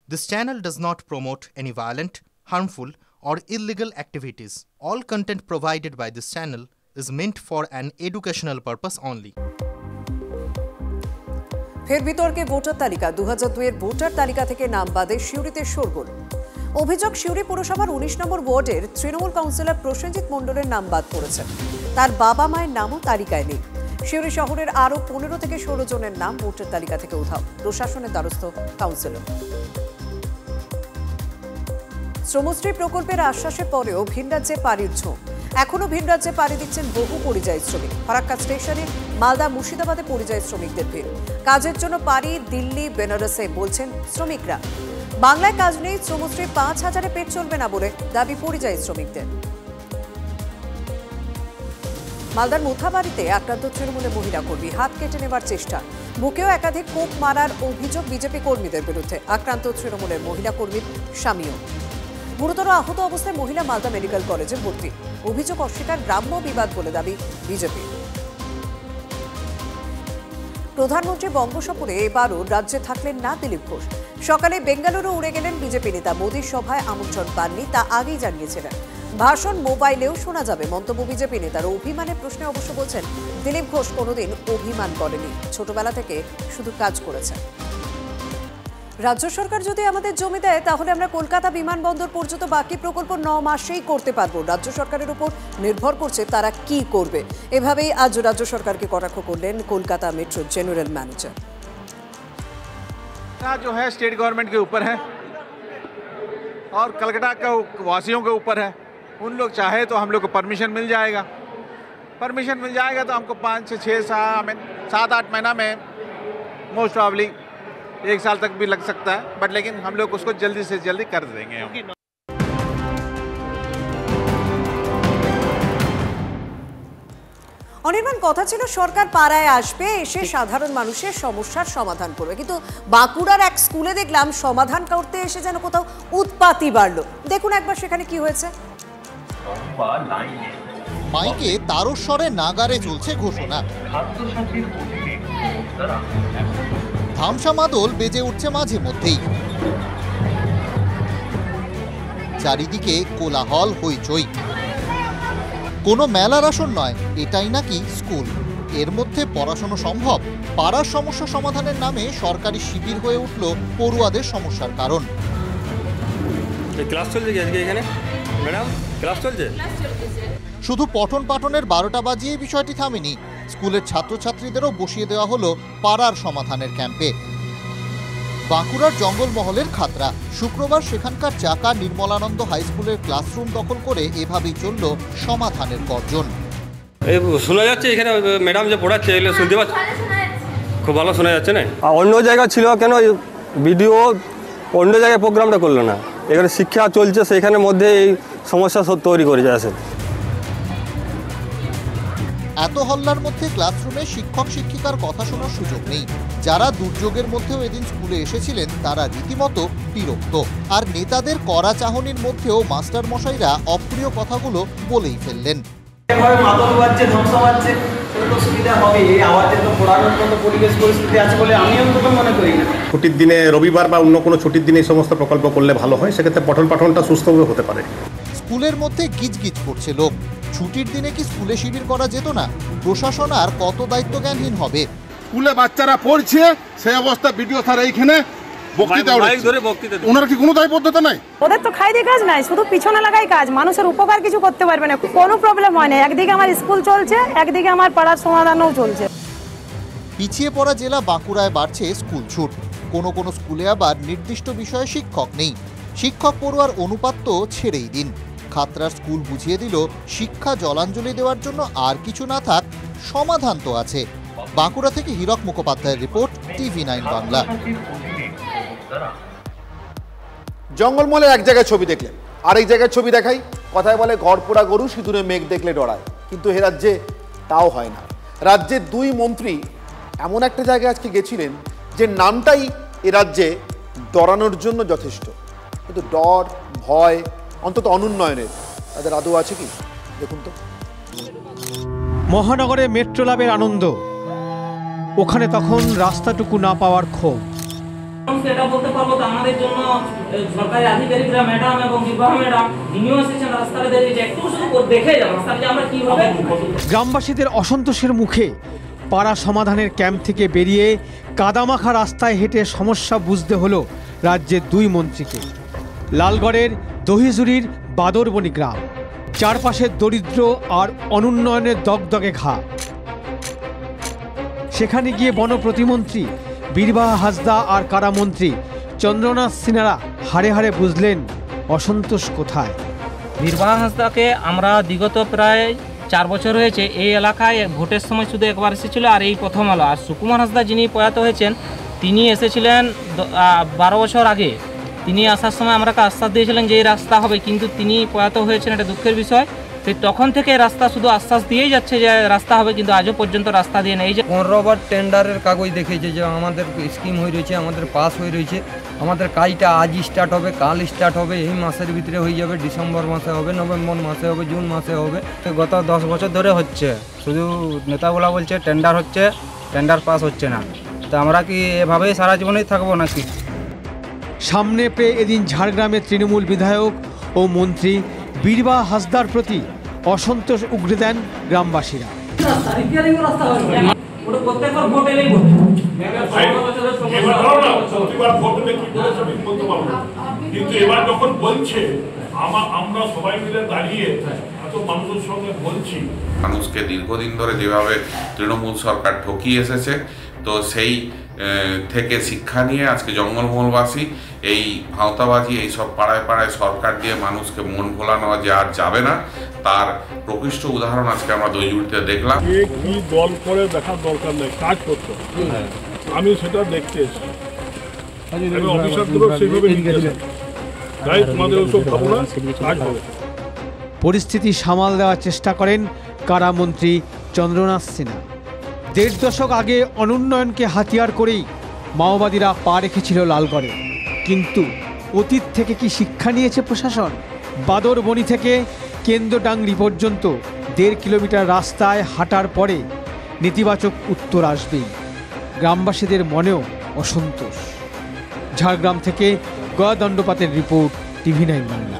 This channel does not promote any violent, harmful, or illegal activities. All content provided by this channel is meant for an educational purpose only. ফের বিতর্কে voter তালিকা 2002 এর voter তালিকা থেকে নাম বাদে সিউড়িতে শোরগোল। অভিযোগ সিউড়ি পৌরসভার 19 নম্বর ওয়ার্ডের তৃণমূল কাউন্সিলর প্রসেনজিৎ মণ্ডলের নাম বাদ পড়েছে। তার বাবা মায়ের নামও তালিকায় নেই। সিউড়ি শহরের আরও 15 থেকে 16 জনের নাম ভোটার তালিকা থেকে উধাও। প্রশাসনের দ্বারস্থ কাউন্সিলর। শ্রমশ্রী প্রকল্পের আশ্বাসের পরেও ভিন রাজ্যে পাড়ির ঝোঁক। এখনও ভিন রাজ্যে পাড়ি দিচ্ছেন বহু পরিযায়ী শ্রমিক। ফারাক্কা স্টেশনে মালদা মুর্শিদাবাদে পরিযায়ী শ্রমিকদের ভিড়। কাজের জন্য পাড়ি দিল্লি বেনারসে বলছেন শ্রমিকরা। বাংলায় কাজ নেই, শ্রমশ্রী 5,000-এ পেট চলবে না বলে দাবি পরিযায়ী শ্রমিকদের। মালদার মুথাবাড়িতে আক্রান্ত তৃণমূলের মহিলা কর্মী, হাত কেটে নেবার চেষ্টা। বুকেও একাধিক কোপ মারার অভিযোগ বিজেপি কর্মীদের বিরুদ্ধে। আক্রান্ত তৃণমূলের মহিলা কর্মীর স্বামীও। গুরুতর আহত অবস্থায় মহিলা মালদা মেডিকেল কলেজে ভর্তি। অভিযোগ অস্বীকার, গ্রাম্য বিবাদ বলে দাবি বিজেপি। প্রধানমন্ত্রী বঙ্গসফরে এবারও রাজ্যে থাকলেন না দিলীপ ঘোষ। সকালে বেঙ্গালুরু উড়ে গেলেন বিজেপি নেতা। মোদীর সভায় আমন্ত্রণ পাননি, তা আগেই জানিয়েছিলেন। ভাষণ মোবাইলেও শোনা যাবে। মন্তব্য বিজেপি নেতার। অভিমানের প্রশ্নে অবশ্য বলছেন দিলীপ ঘোষ কোনোদিন অভিমান করেনি, ছোটবেলা থেকে শুধু কাজ করেছেন। রাজ্য সরকার যদি আমাদের জমি দেয় তাহলে আমরা কলকাতা বিমানবন্দর পর্যন্ত বাকি প্রকল্প 9 মাসেই করতে পারবো। রাজ্য সরকারের উপর নির্ভর করছে তারা কি করবে। এভাবেই আজ রাজ্য সরকারকে কটাক্ষ করলেন কলকাতা মেট্রো জেনারেল ম্যানেজার। जो है स्टेट गवर्नमेंट के ऊपर है और कलकत्ता का वासियों के ऊपर है। उन लोग चाहे तो हम लोग को परमिशन मिल जाएगा तो हमको 5 से 6 7-8 महीना में मोस्ट प्रॉब्ली 1 साल तक भी लग सकता है, बट लेकिन हम लोग उसको जल्दी से जल्दी कर देंगे। অনির্বাণ, কথা ছিল সরকার পাড়ায় আসবে, এসে সাধারণ মানুষের সমস্যার সমাধান করবে, কিন্তু বাঁকুড়ার এক স্কুলে দেখলাম সমাধান করতে এসে যেন কোথাও উৎপাতই বাড়লো। দেখুন একবার সেখানে কি হয়েছে। মাইকে তারস্বরে নাগারে চলছে ঘোষণা। ধামসা মাদল বেজে উঠছে মাঝে মধ্যেই। চারিদিকে কোলাহল, হইচই। কোনো মেলার আসর নয়, এটাই নাকি স্কুল। এর মধ্যে পড়াশোনা সম্ভব? পাড়ার সমস্যা সমাধানের নামে সরকারি শিবির হয়ে উঠল পড়ুয়াদের সমস্যার কারণ। ক্লাস চলছে কি আজকে এখানে ম্যাডাম? ক্লাস চলছে। শুধু পঠন পাঠনের 12টা বাজিয়ে বিষয়টি থামেনি। স্কুলের ছাত্রছাত্রীদেরও বসিয়ে দেওয়া হলো পাড়ার সমাধানের ক্যাম্পে। বাঁকুড়ার জঙ্গলমহলের খাতড়া। শুক্রবার সেখানকার চাকা নির্মলানন্দ হাই স্কুলের ক্লাসরুম দখল করে এভাবেই চলল সমাধানের গর্জন। এই শোনা যাচ্ছে এখানে ম্যাডাম যে পড়াচ্ছে এগুলো শুনতে পাচ্ছি, খুব ভালো শোনা যাচ্ছে না? অন্য জায়গা ছিল কেন ভিডিও অন্য জায়গায় প্রোগ্রামটা করলো না? এখানে শিক্ষা চলছে, সেখানের মধ্যে এই সমস্যা তৈরি করে যাচ্ছে। এত হল্লার মধ্যে ক্লাসরুমে শিক্ষক শিক্ষিকার কথা শোনার সুযোগ নেই। যারা দুর্যোগের মধ্যেও এদিন স্কুলে এসেছিলেন তারা রীতিমতো বিরক্ত। আর নেতাদের কড়া চাহনির মধ্যেও মাস্টার মশাইরা অপ্রিয় কথাগুলো বলেই ফেললেন। ছুটির দিনে, রবিবার বা অন্য কোনো ছুটির দিনে এই সমস্ত প্রকল্প করলে ভালো হয়, সেক্ষেত্রে পঠন পাঠনটা সুস্থভাবে হতে পারে। স্কুলের মধ্যে গিজগিজ করছে লোক। ছুটির দিনে কি স্কুলে শিবির করা যেত না? প্রশাসন আর কত দায়িত্বজ্ঞানহীন হবে? স্কুলে বাচ্চারা পড়ছে, সেই অবস্থা ভিডিও স্যার এইখানে বক্তৃতা ওনার কি কোনো দায়বদ্ধতা নাই? ওদের তো খাই দিয়ে কাজ নাই, শুধু পিছনে লাগাই কাজ। মানুষের উপকার কিছু করতে পারবে না, কোনো প্রবলেম হয় না। একদিকে আমার স্কুল চলছে, একদিকে আমার পাড়ার সমাধানও চলছে। পিছিয়ে পড়া জেলা বাঁকুড়ায় বাড়ছে স্কুল ছুট। কোনো কোনো স্কুলে আবার নির্দিষ্ট বিষয়ে শিক্ষক নেই। শিক্ষক পড়ুয়ার অনুপাত তো ছেড়েই দিন। খাতড়ার স্কুল বুঝিয়ে দিল শিক্ষা জলাঞ্জলি দেওয়ার জন্য আর কিছু না থাক, সমাধান তো আছে। বাঁকুড়া থেকে হীরক মুখোপাধ্যায়ের রিপোর্ট, TV9 বাংলা। জঙ্গলমহলের এক জায়গায় ছবি দেখলেন, আরেক জায়গায় ছবি দেখাই। কথায় বলে ঘর পোড়া গরু সিঁদুরে মেঘ দেখলে ডরায়, কিন্তু এ রাজ্যে তাও হয় না। রাজ্যের 2 মন্ত্রী এমন একটা জায়গায় আজকে গেছিলেন যে নামটাই এ রাজ্যে ডরানোর জন্য যথেষ্ট। কিন্তু ডর, ভয়, অন্তত অনুন্নয়নের তাদের আদৌ আছে কি? দেখুন তো। মহানগরে মেট্রো লাভের আনন্দ, ওখানে তখন রাস্তাটুকু না পাওয়ার ক্ষোভ। এটা বলতে পারবো তো আমাদের জন্য সরকারি আধিকারিকরা ম্যাডাম এবং বিবাহ ম্যাডাম যিনিও এসেছেন রাস্তায় দাঁড়িয়ে একটু শুধু দেখে যান রাস্তাতে আমরা কিভাবে। গ্রামবাসীদের অসন্তোষের মুখে পাড়া সমাধানের ক্যাম্প থেকে বেরিয়ে কাদামাখা রাস্তায় হেঁটে সমস্যা বুঝতে হলো রাজ্যের দুই মন্ত্রীকে। লালগড়ের দহিজুরির বাদরবনি গ্রাম, চারপাশের দরিদ্র আর অনুন্নয়নের দগদগে ঘা। সেখানে গিয়ে বন প্রতিমন্ত্রী বীরবাহা হাসদা আর কারামন্ত্রী চন্দ্রনাথ সিনহারা হাড়ে হাড়ে বুঝলেন অসন্তোষ কোথায়। বীরবাহা হাসদাকে আমরা বিগত প্রায় 4 বছর হয়েছে এই এলাকায় ভোটের সময় শুধু একবার এসেছিল, আর এই প্রথম এলো। আর সুকুমার হাসদা যিনি প্রয়াত হয়েছেন তিনি এসেছিলেন 12 বছর আগে। তিনি আসার সময় আমাকে আশ্বাস দিয়েছিলেন যে এই রাস্তা হবে, কিন্তু তিনি প্রয়াত হয়েছেন, এটা দুঃখের বিষয়। সেই তখন থেকে রাস্তা শুধু আশ্বাস দিয়েই যাচ্ছে যে রাস্তা হবে, কিন্তু আজও পর্যন্ত রাস্তা দিয়ে নেই। যে 15 বার টেন্ডারের কাগজ দেখেছে যে আমাদের স্কিম হয়ে রয়েছে, আমাদের পাস হয়ে রয়েছে, আমাদের কাজটা আজ স্টার্ট হবে, কাল স্টার্ট হবে, এই মাসের ভিতরে হয়ে যাবে, ডিসেম্বর মাসে হবে, নভেম্বর মাসে হবে, জুন মাসে হবে। গত 10 বছর ধরে হচ্ছে, শুধু নেতাগুলা বলছে টেন্ডার হচ্ছে, টেন্ডার পাস হচ্ছে না। তো আমরা কি এভাবেই সারা জীবনেই থাকবো নাকি? সামনে পেয়ে এদিন ঝাড়গ্রামের তৃণমূল বিধায়ক ও মন্ত্রী বীরবাহা হাসদার প্রতি অসন্তোষ উগরে দেন গ্রামবাসীরা। কিন্তু এবার যখন বলছে আমরা সবাই মিলে দাঁড়িয়ে এত মানুষের সঙ্গে বলছি, মানুষকে দীর্ঘদিন ধরে যেভাবে তৃণমূল সরকার ঠকিয়ে এসেছে, তো সেই থেকে শিক্ষা নিয়ে আজকে জঙ্গলমহলবাসী এই ভাওতাবাজি এইসব পাড়ায় পাড়ায় সরকার দিয়ে মানুষকে মন ভোলানো যে আর যাবে না, তার প্রকৃষ্ট উদাহরণ আজকে আমরা দইজুড়িতে দেখলাম। কে কি দল করে দেখার দরকার নেই, কাজ করতে আমি সেটা দেখতে এসেছি। পরিস্থিতি সামাল দেওয়ার চেষ্টা করেন কারামন্ত্রী চন্দ্রনাথ সিনহা। 1.5 দশক আগে অনুন্নয়নকে হাতিয়ার করেই মাওবাদীরা পা রেখেছিল লালগড়ে, কিন্তু অতীত থেকে কি শিক্ষা নিয়েছে প্রশাসন? বাদরবনি থেকে কেন্দ্রডাংরি পর্যন্ত 1.5 কিলোমিটার রাস্তায় হাঁটার পরে নেতিবাচক উত্তর আসবেই। গ্রামবাসীদের মনেও অসন্তোষ। ঝাড়গ্রাম থেকে গয়া দণ্ডপাতের রিপোর্ট, TV9 বাংলা।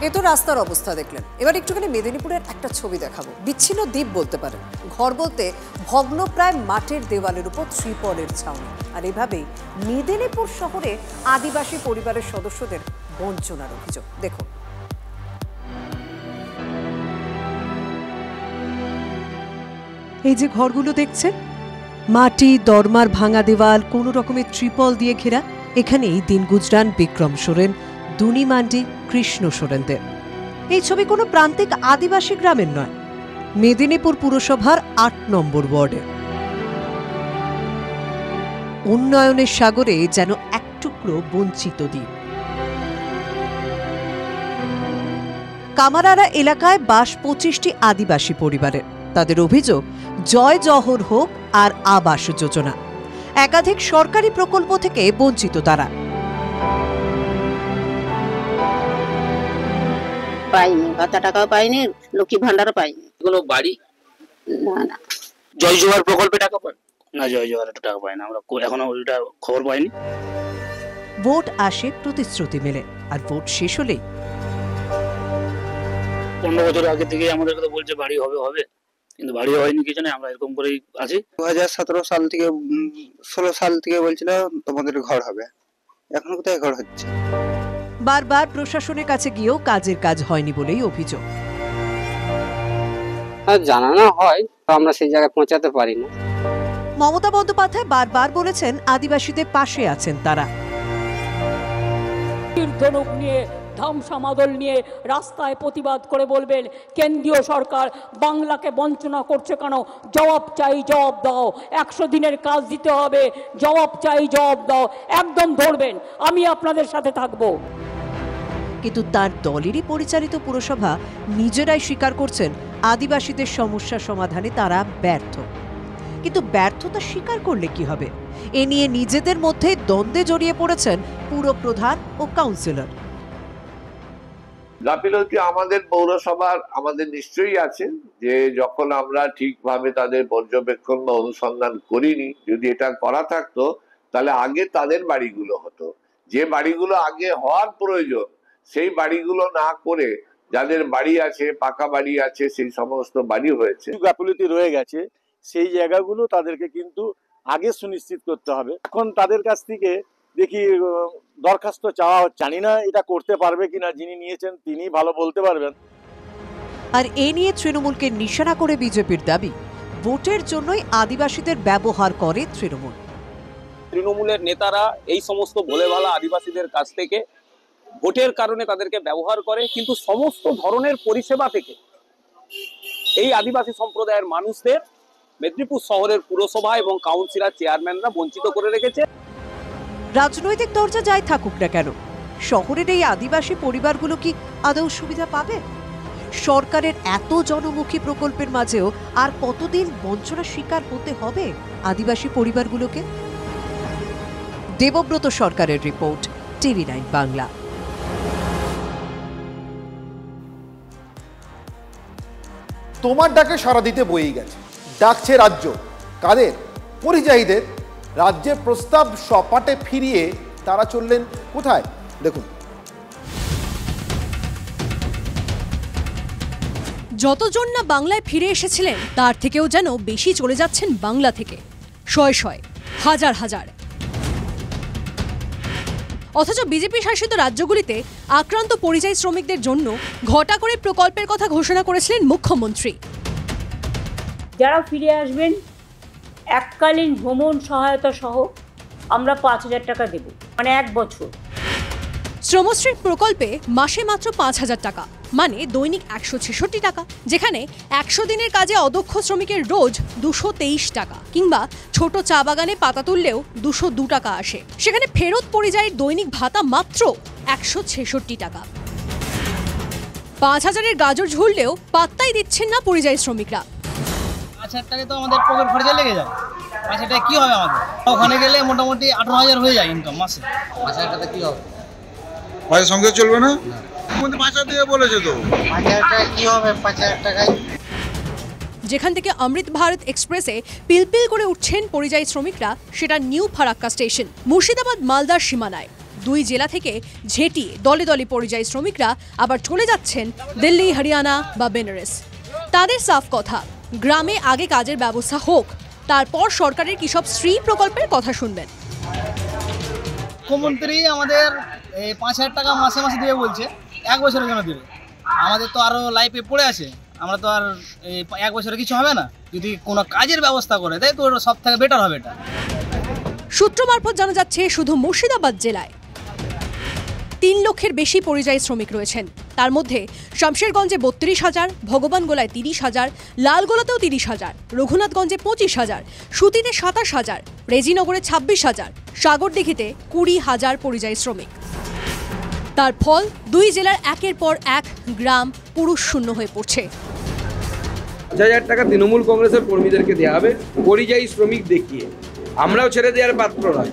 এ তো রাস্তার অবস্থা দেখলেন, এবার একটুখানি মেদিনীপুরের একটা ছবি দেখাবো। বিচ্ছিন্ন দ্বীপ বলতে পারেন, ঘর বলতে ভগ্নপ্রায় মাটির দেওয়ালের উপর ত্রিপলের ছাউনি। আর এভাবেই মেদিনীপুর শহরে আদিবাসী পরিবারের সদস্যদের বঞ্চনার অভিযোগ। দেখুন, এই যে ঘরগুলো দেখছেন, মাটি, দরমার ভাঙা দেওয়াল, কোনো রকমের ত্রিপল দিয়ে ঘেরা। এখানেই দিন গুজরান বিক্রম সোরেন, দুনি মান্ডি, কৃষ্ণ সোরেনদের। এই ছবি কোনো প্রান্তিক আদিবাসী গ্রামের নয়, মেদিনীপুর পুরসভার 8 নম্বর ওয়ার্ডে। উন্নয়নের সাগরে যেন এক টুকরো বঞ্চিত দ্বীপ। কামারারা এলাকায় বাস 25টি আদিবাসী পরিবারের। তাদের অভিযোগ, জয় জহর হোক আর আবাস যোজনা, একাধিক সরকারি প্রকল্প থেকে বঞ্চিত তারা। পাইনি, ভাতা টাকাও পাইনি, লক্ষ্মী ভান্ডারও পাইনি। কোনো বাড়ি না না। জয় জোয়ার প্রকল্পে টাকা পান না? জয় জোয়ার টাকা পাই না, আমরা এখনো ওইটা খবর পাইনি। ভোট আসে, প্রতিশ্রুতি মেলে, আর ভোট শেষ হলেই 15 বছর আগে থেকে আমাদেরকে তো বলছে বাড়ি হবে হবে, কিন্তু বাড়ি হয়নি, কিছু নেই, আমরা এরকম করেই আছি। 2017 সাল থেকে 16 সাল থেকে বলছিল তোমাদের ঘর হবে, এখন কোথায় ঘর হচ্ছে? বারবার প্রশাসনের কাছে গিয়েও কাজের কাজ হয়নি বলেই অভিযোগ। জানানো হয়, তো আমরা সেই জায়গায় পৌঁছাতে পারি না। মমতা বন্দ্যোপাধ্যায় বারবার বলেছেন আদিবাসীদের পাশে আছেন তারা। ধনুক নিয়ে, ধামসামাদল নিয়ে রাস্তায় প্রতিবাদ করে বলবেন কেন্দ্রীয় সরকার বাংলাকে বঞ্চনা করছে কেন? জবাব চাই, জবাব দাও। 100 দিনের কাজ দিতে হবে, জবাব চাই, জবাব দাও। একদম ধরবেন, আমি আপনাদের সাথে থাকবো। কিন্তু তার দলেরই পরিচালিত পুরসভা নিজেরাই স্বীকার করছেন আদিবাসীদের সমস্যা সমাধানে তারা ব্যর্থ। কিন্তু ব্যর্থতা স্বীকার করলে কি হবে? এ নিয়ে নিজেদের মধ্যে দ্বন্দ্বে জড়িয়ে পড়েছেন পুরপ্রধান ও কাউন্সিলর। গাফিলতি আমাদের পৌরসভার আমাদের নিশ্চয়ই আছে, যে যখন আমরা ঠিকভাবে তাদের পর্যবেক্ষণ বা অনুসন্ধান করিনি, যদি এটা করা থাকতো তাহলে আগে তাদের বাড়িগুলো হতো, যে বাড়িগুলো আগে হওয়ার প্রয়োজন সেই বাড়িগুলো না করে যাদের বাড়ি আছে, পাকা বাড়ি আছে, সেই সমস্ত বাড়ি হয়েছে। গাফিলতি রয়ে গেছে, সেই জায়গাগুলো তাদেরকে কিন্তু আগে সুনিশ্চিত করতে হবে। এখন তাদের কাছ থেকে দেখি দরখাস্ত চাওয়া হচ্ছে, জানি না এটা করতে পারবে কিনা, যিনি নিয়েছেন তিনি ভালো বলতে পারবেন। আর এ নিয়ে তৃণমূলকে নিশানা করে বিজেপির দাবি, ভোটের জন্যই আদিবাসীদের ব্যবহার করে তৃণমূল। তৃণমূলের নেতারা এই সমস্ত ভোলেভালা আদিবাসীদের কাছ থেকে ভোটের কারণে তাদেরকে ব্যবহার করে, কিন্তু সমস্ত ধরনের পরিষেবা থেকে এই আদিবাসী সম্প্রদায়ের মানুষদের মেদিনীপুর শহরের পুরসভা এবং কাউন্সিলর চেয়ারম্যানরা বঞ্চিত করে রেখেছে। রাজনৈতিক দরজা যাই থাকুক না কেন, শহরের এই আদিবাসী পরিবারগুলো কি আদৌ সুবিধা পাবে? সরকারের এত জনমুখী প্রকল্পের মাঝেও আর কতদিন বঞ্চনার শিকার হতে হবে আদিবাসী পরিবারগুলোকে? দেবব্রত সরকারের রিপোর্ট, টিভি9 বাংলা। তোমার ডাকে সাড়া দিতে বয়েই গেছে, ডাকছে রাজ্য। কাদের? পরিযায়ীদের। রাজ্যের প্রস্তাব সপাটে ফিরিয়ে তারা চললেন কোথায় দেখুন। যতজন না বাংলায় ফিরে এসেছিলেন তার থেকেও যেন বেশি চলে যাচ্ছেন বাংলা থেকে, শয়ে শয়ে, হাজার হাজার। অথচ বিজেপি শাসিত রাজ্যগুলিতে আক্রান্ত পরিযায়ী শ্রমিকদের জন্য ঘটা করে প্রকল্পের কথা ঘোষণা করেছিলেন মুখ্যমন্ত্রী। যারা ফিরে আসবেন এককালীন ভ্রমণ সহায়তা সহ আমরা 5,000 টাকা দেব, মানে 1 বছর। শ্রমশ্রী প্রকল্পে মাসে মাত্র 5,000 টাকা, মানে দৈনিক 166 টাকা, যেখানে 100 দিনের কাজে অদক্ষ শ্রমিকের রোজ 223 টাকা, কিংবা ছোট চা বাগানে পাতা তুললেও 202 টাকা আসে। সেখানে ফেরত পরিযায়ীর দৈনিক ভাতা মাত্র 166 টাকা। 5,000-এর গাজর ঝুললেও পাত্তাই দিচ্ছেন না পরিযায়ী শ্রমিকরা। 5,000 টাকা তো আমাদের পকেট খরচা লেগে যায়। 5,000 টাকা কি হবে আমাদের? ওখানে গেলে মোটামুটি 18,000 হয়ে যায় ইনকাম মাসে। 5,000 টাকা কি হবে? পয়সা সঙ্গে চলবে না? 5,000 দিয়ে বলেছে তো। 5,000 টাকা কি হবে 5,000 টাকায়? যেখান থেকে অমৃত ভারত এক্সপ্রেসে পিলপিল করে উঠছেন পরিযায়ী শ্রমিকরা, সেটা নিউ ফারাক্কা স্টেশন, মুর্শিদাবাদ মালদার সীমানায়। 2 জেলা থেকে ঝেঁটিয়ে দলে দলে পরিযায়ী শ্রমিকরা আবার চলে যাচ্ছেন দিল্লি, হরিয়ানা বা বেনারস। তাদের সাফ কথা, গ্রামে আগে কাজের ব্যবস্থা হোক, তারপর সরকারের কি সব শ্রী প্রকল্পের কথা শুনবেন। মুখ্যমন্ত্রী আমাদের 5,000 টাকা মাসে মাসে দেবে বলছে, 1 বছরের জন্য দেবে। আমাদের তো আরো লাইফে পড়ে আছে, আমরা তো আর 1 বছরে কিছু হবে না। যদি কোনো কাজের ব্যবস্থা করে দেয় তো সব থেকে বেটার হবে এটা। সূত্র মারফত জানা যাচ্ছে শুধু মুর্শিদাবাদ জেলায় 3 লক্ষের বেশি পরিযায়ী শ্রমিক রয়েছেন। তার মধ্যে শামশেরগঞ্জে 32,000, ভগবানগোলায় 30,000, লালগোলাতেও 30,000, রঘুনাথগঞ্জে 25,000, সুতিতে 27,000, রেজিনগরে 26,000, সাগরদিঘিতে 20,000 পরিযায়ী শ্রমিক। তার ফল 2 জেলার একের পর এক গ্রাম পুরুষ শূন্য হয়ে পড়ছে। 5,000 টাকা তৃণমূল কংগ্রেসের কর্মীদেরকে দেওয়া হবে পরিযায়ী শ্রমিক দেখিয়ে। আমরাও ছেড়ে দেওয়ার পাত্র নয়।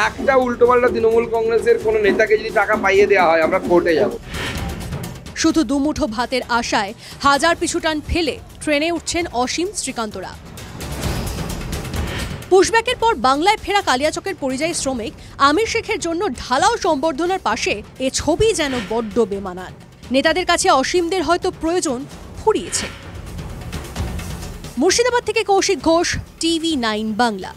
একটা উল্টোপাল্টা তৃণমূল কংগ্রেসের কোনো নেতাকে যদি টাকা পাইয়ে দেওয়া হয়, আমরা কোর্টে যাব। শুধু দুমুঠো ভাতের আশায় হাজার পিছু টান ফেলে ট্রেনে উঠছেন অসীম শ্রীকান্তরা। পুশব্যাকের পর বাংলায় ফেরা কালিয়াচকের পরিযায়ী শ্রমিক আমির শেখের জন্য ঢালাও সম্বর্ধনার পাশে এ ছবি যেন বড্ড বেমানান। নেতাদের কাছে অসীমদের হয়তো প্রয়োজন ফুরিয়েছে। মুর্শিদাবাদ থেকে কৌশিক ঘোষ, টিভি9 বাংলা।